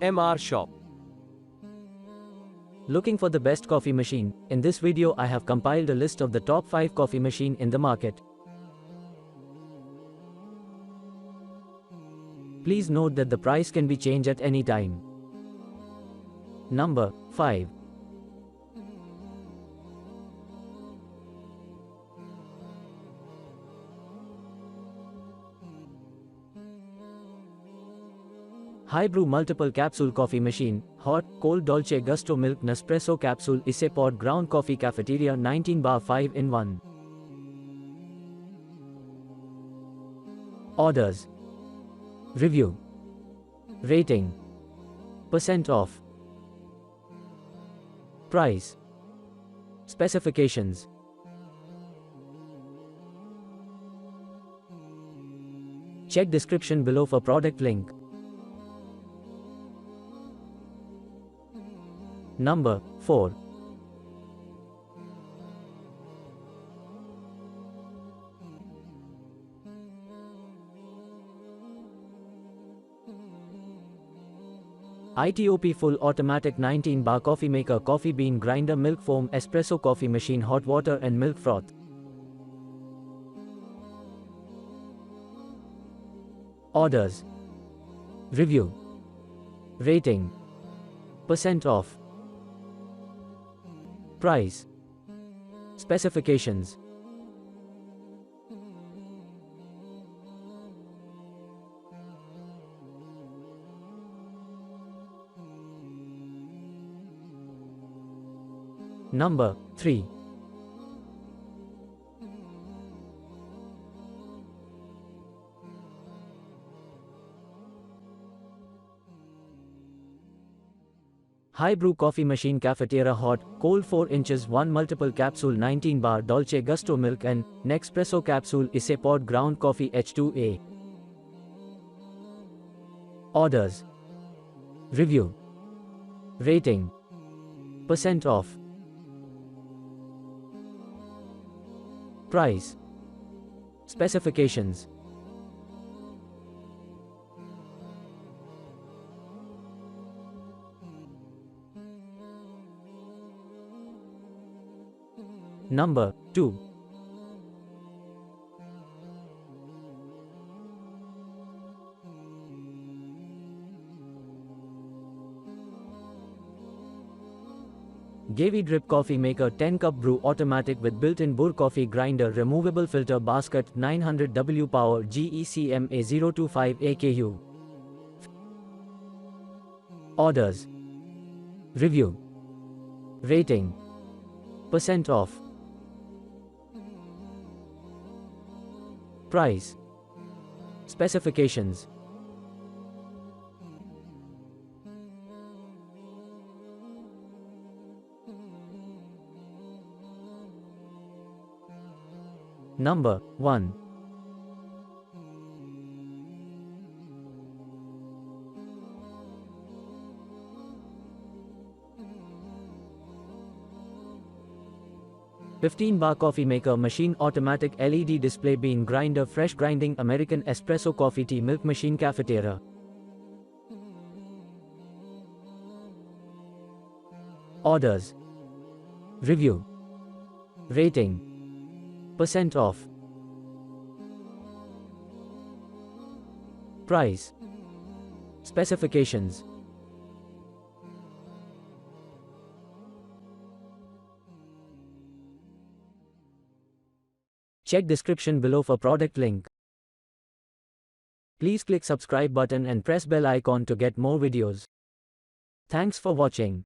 MR Shop. Looking for the best coffee machine? In this video I have compiled a list of the top 5 coffee machine in the market. Please note that the price can be changed at any time. Number 5. HiBREW Multiple Capsule Coffee Machine, Hot, Cold DolceGusto-Milk&Nexpresso Capsule Isse Pod Ground Coffee Cafetera 19 bar 5 in 1. Orders. Review. Rating. Percent off. Price. Specifications. Check description below for product link. Number 4. ITOP Full Automatic 19 bar Coffee Maker Coffee Bean Grinder Milk Foam Espresso Coffee Machine Hot Water and Milk Froth. Orders. Review. Rating. Percent off. Price. Specifications. Number 3. HiBREW Coffee Machine Cafetera Hot, Cold 4 inches 1 Multiple Capsule 19 bar Dolce Gusto Milk and Nexpresso Capsule Isse Pod Ground Coffee H2A. Orders. Review. Rating. Percent off. Price. Specifications. Number 2. Gevi Drip Coffee Maker 10 Cup Brew Automatic with built-in Burr Coffee Grinder Removable Filter Basket 900W Power GECMA 025 AKU. Orders. Review. Rating. Percent off. Price. Specifications. Number 1. bar Coffee Maker Machine Automatic LED Display Bean Grinder Fresh Grinding American Espresso Coffee Tea Milk Machine Cafetera. Orders. Review. Rating. Percent off. Price. Specifications. Check description below for product link. Please click subscribe button and press bell icon to get more videos. Thanks for watching.